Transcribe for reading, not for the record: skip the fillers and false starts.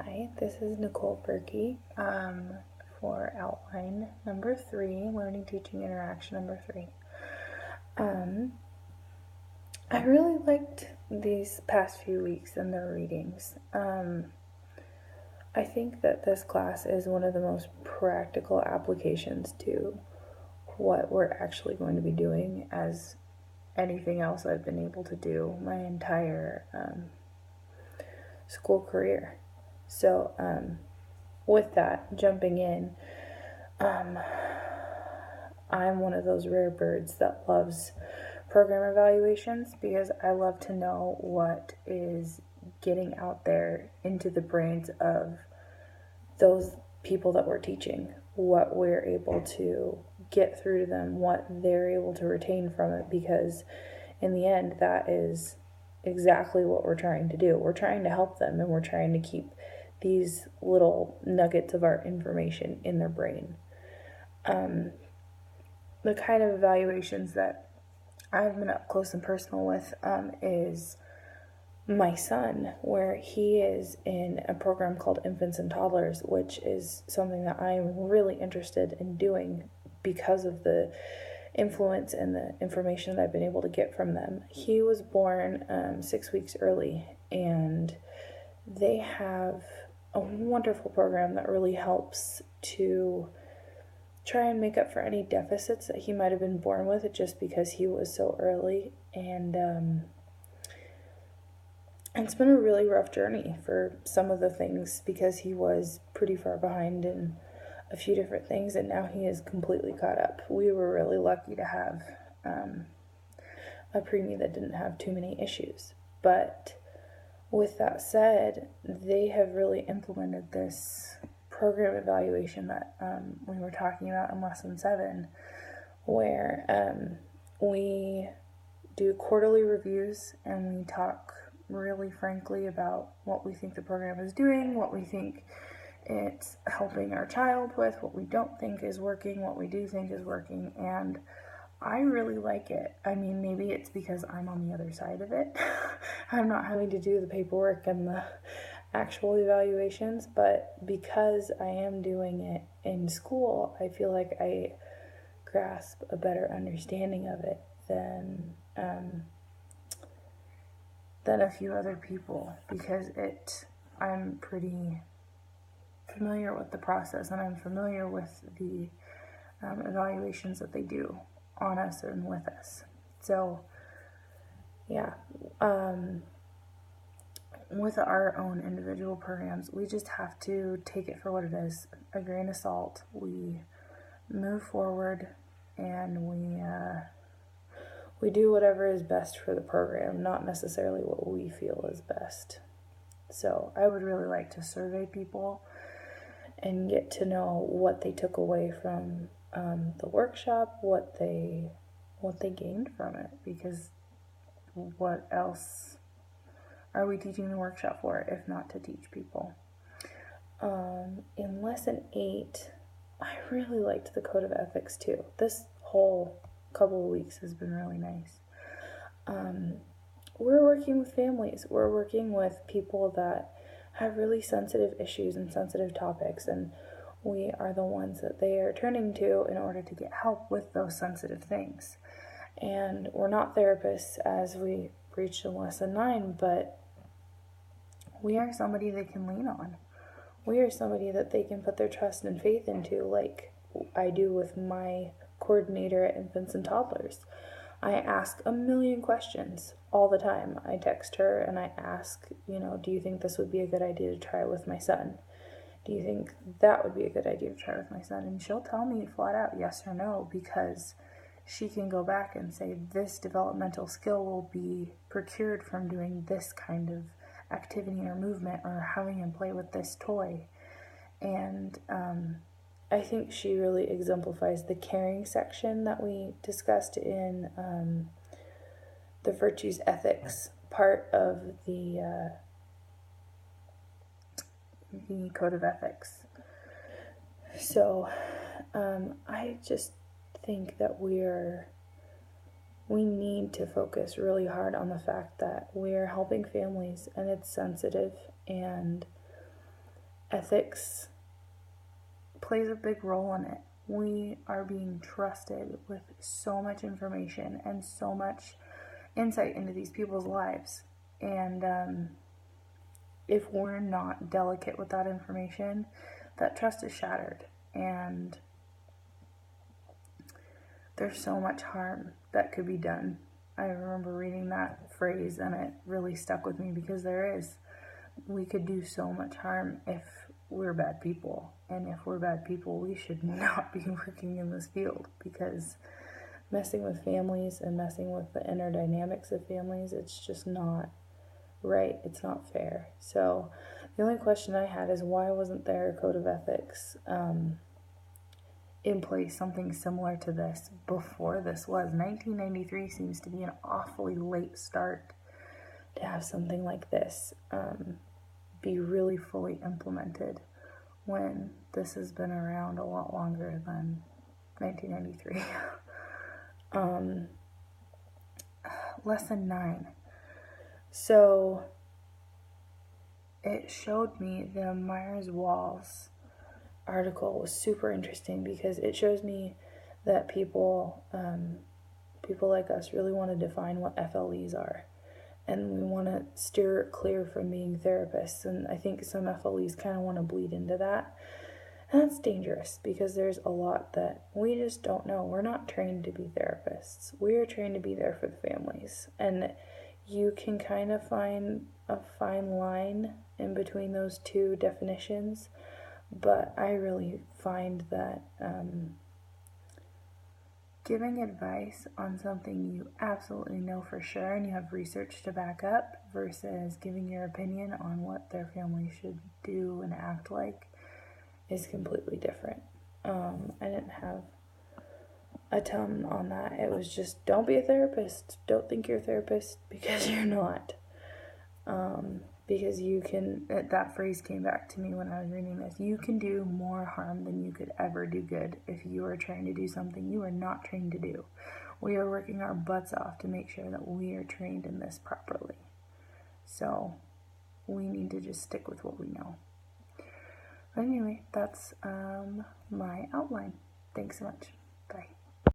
Hi, this is Nicole Berkey for outline number 3, learning, teaching, interaction number 3. I really liked these past few weeks and their readings. I think that this class is one of the most practical applications to what we're actually going to be doing as anything else I've been able to do my entire school career. So, with that, jumping in, I'm one of those rare birds that loves program evaluations because I love to know what is getting out there into the brains of those people that we're teaching, what we're able to get through to them, what they're able to retain from it, because in the end, that is exactly what we're trying to do. We're trying to help them, and we're trying to keep these little nuggets of our information in their brain. The kind of evaluations that I've been up close and personal with is my son, where he is in a program called Infants and Toddlers, which is something that I'm really interested in doing because of the influence and the information that I've been able to get from them. He was born 6 weeks early, and they have a wonderful program that really helps to try and make up for any deficits that he might have been born with just because he was so early. And it's been a really rough journey for some of the things because he was pretty far behind in a few different things, and now he is completely caught up. We were really lucky to have a preemie that didn't have too many issues. But with that said, they have really implemented this program evaluation that we were talking about in lesson 7, where we do quarterly reviews and we talk really frankly about what we think the program is doing, what we think it's helping our child with, what we don't think is working, what we do think is working, and I really like it. I mean, maybe it's because I'm on the other side of it. I'm not having to do the paperwork and the actual evaluations, but because I am doing it in school, I feel like I grasp a better understanding of it than a few other people, because I'm pretty familiar with the process, and I'm familiar with the evaluations that they do on us and with us. So yeah, with our own individual programs, we just have to take it for what it is, a grain of salt. We move forward and we do whatever is best for the program, not necessarily what we feel is best. So I would really like to survey people and get to know what they took away from the workshop, what they gained from it, because what else are we teaching the workshop for if not to teach people? In lesson 8, I really liked the code of ethics too. This whole couple of weeks has been really nice. We're working with families. We're working with people that have really sensitive issues and sensitive topics, and we are the ones that they are turning to in order to get help with those sensitive things. And we're not therapists, as we preached in lesson 9, but we are somebody they can lean on. We are somebody that they can put their trust and faith into, like I do with my coordinator at Infants and Toddlers. I ask a million questions all the time. I text her and I ask, do you think this would be a good idea to try with my son? Do you think that would be a good idea to try with my son? And she'll tell me flat out yes or no, because she can go back and say this developmental skill will be procured from doing this kind of activity or movement or having him play with this toy. And I think she really exemplifies the caring section that we discussed in the virtues ethics part of the code of ethics. So I just think that we need to focus really hard on the fact that we are helping families, and it's sensitive, and ethics plays a big role in it. We are being trusted with so much information and so much insight into these people's lives. And if we're not delicate with that information, that trust is shattered. And there's so much harm that could be done. I remember reading that phrase and it really stuck with me, because we could do so much harm if we're bad people. And if we're bad people, we should not be working in this field, because messing with families and messing with the inner dynamics of families, it's just not right. It's not fair. So the only question I had is, why wasn't there a code of ethics in place, something similar to this, before this was? 1993 seems to be an awfully late start to have something like this be really fully implemented, when this has been around a lot longer than 1993. Lesson 9. So it showed me the Myers-Walls article was super interesting, because it shows me that people like us really want to define what FLEs are, and we want to steer clear from being therapists. And I think some FLEs kind of want to bleed into that, and that's dangerous, because there's a lot that we just don't know. We're not trained to be therapists. We are trained to be there for the families, and you can kind of find a fine line in between those two definitions. But I really find that giving advice on something you absolutely know for sure and you have research to back up, versus giving your opinion on what their family should do and act like, is completely different. I didn't have a ton on that. It was just, don't be a therapist. Don't think you're a therapist, because you're not. Because you can, that phrase came back to me when I was reading this, you can do more harm than you could ever do good if you are trying to do something you are not trained to do. We are working our butts off to make sure that we are trained in this properly. So we need to just stick with what we know. But anyway, that's my outline. Thanks so much.